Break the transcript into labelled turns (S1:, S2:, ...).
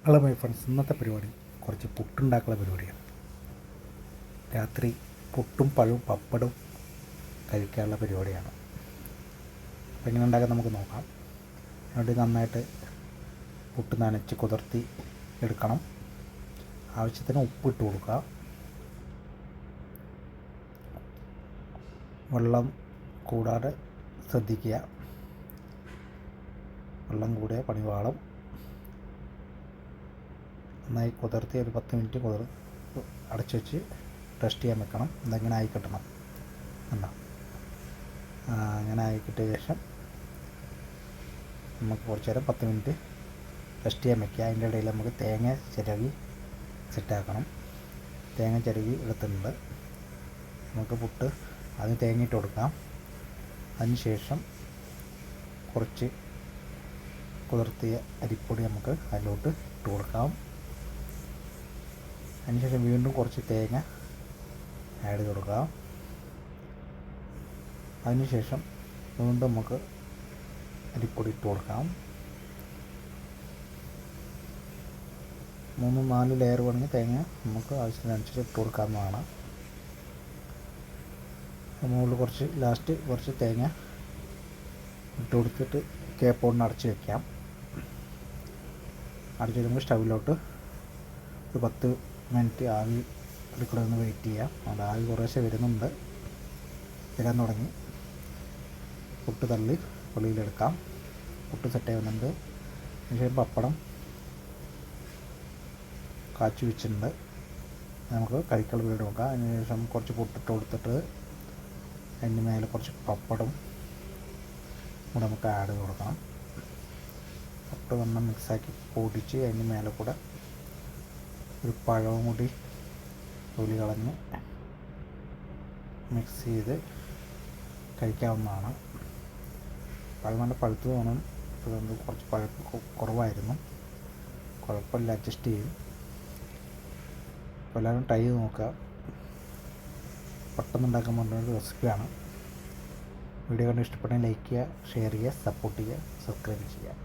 S1: Hello my friends, ഇന്നത്തെ പരിപാടി കുറച്ച് പുട്ടുണ്ടാക്കുന്ന പരിപാടിയാണ്. രാത്രി പുട്ടും പഴവും പപ്പടും കഴിക്കാനുള്ള പരിപാടിയാണ്. അപ്പോൾ എങ്ങനെ ഉണ്ടാക്കാൻ നമുക്ക് നോക്കാം. അതിനുവേണ്ടി നന്നായിട്ട് പുട്ട് നനച്ച് കുതിർത്തി എടുക്കണം. ആവശ്യത്തിന് ഉപ്പിട്ട് കൊടുക്കുക. വെള്ളം കൂടാതെ ശ്രദ്ധിക്കുക. വെള്ളം കൂടിയ പണി പാളും. നന്നായി കുതിർത്തി ഒരു 10 മിനിറ്റ് അടച്ചു വെച്ച് റെസ്റ്റ് ചെയ്യാൻ വെക്കണം. എന്തെങ്കിലും ആയി കിട്ടണം എന്നാ അങ്ങനെ ആയി കിട്ടിയ ശേഷം നമുക്ക് കുറച്ച് നേരം 10 മിനിറ്റ് റെസ്റ്റ് ചെയ്യാൻ വെക്കുക. അതിൻ്റെ ഇടയിൽ നമുക്ക് തേങ്ങ ചിരവി സെറ്റാക്കണം. തേങ്ങ ചിരവി എടുത്തിട്ടുണ്ട്. നമുക്ക് പുട്ട് അതിന് തേങ്ങ ഇട്ട് കൊടുക്കാം. അതിന് ശേഷം കുറച്ച് കുതിർത്തിയ അരിപ്പൊടി നമുക്ക് അതിലോട്ട് ഇട്ട് കൊടുക്കാം. അതിനുശേഷം വീണ്ടും കുറച്ച് തേങ്ങ ആഡ് ചെയ്ത് കൊടുക്കാം. അതിനുശേഷം വീണ്ടും നമുക്ക് അരിപ്പൊടി ഇട്ട് കൊടുക്കാം. 3-4 ലെയർ വേണമെങ്കിൽ തേങ്ങ നമുക്ക് ആവശ്യത്തിനനുസരിച്ച് ഇട്ട് കൊടുക്കാവുന്നതാണ്. മുകളിൽ ലാസ്റ്റ് കുറച്ച് തേങ്ങ ഇട്ട് കൊടുത്തിട്ട് കേപ്പോണിന് അടച്ച് വയ്ക്കാം. അടച്ച് വരുമ്പോൾ സ്റ്റൗവിലോട്ട് ഒരു 10 മിനിറ്റ് ആവി എടുക്കണമെന്ന് വെയിറ്റ് ചെയ്യാം. അവിടെ ആവി കുറേശ്ശെ വരാൻ തുടങ്ങി. പുട്ട് തള്ളി വെളിയിലെടുക്കാം. പുട്ട് സെറ്റ് ആവുന്നുണ്ട്. അതിനുശേഷം പപ്പടം കാച്ചി വെച്ചിട്ടുണ്ട്. നമുക്ക് കഴിക്കാനുള്ള വീട് നോക്കാം. അതിനുശേഷം കുറച്ച് പുട്ടിട്ട് കൊടുത്തിട്ട് അതിൻ്റെ മേലെ കുറച്ച് പപ്പടം കൂടെ നമുക്ക് ആഡ് ചെയ്ത് കൊടുക്കണം. പപ്പടം നന്നായി മിക്സാക്കി പൊടിച്ച് അതിൻ്റെ മേലെ കൂടെ ഒരു പഴവും കൂടി തൊലി കളഞ്ഞ് മിക്സ് ചെയ്ത് കഴിക്കാവുന്നതാണ്. പഴം നല്ല പഴുത്ത് വേണം. അതുകൊണ്ട് കുറച്ച് പഴുപ്പ് കുറവായിരുന്നു. കുഴപ്പമില്ല, അഡ്ജസ്റ്റ് ചെയ്യും. അപ്പോൾ എല്ലാവരും ട്രൈ ചെയ്ത് നോക്കുക. പെട്ടെന്ന് ഉണ്ടാക്കാൻ പറ്റുന്ന ഒരു റെസിപ്പിയാണ്. വീഡിയോ കണ്ട് ഇഷ്ടപ്പെട്ടെങ്കിൽ ലൈക്ക് ചെയ്യുക, ഷെയർ ചെയ്യുക, സപ്പോർട്ട് ചെയ്യുക, സബ്സ്ക്രൈബ് ചെയ്യുക.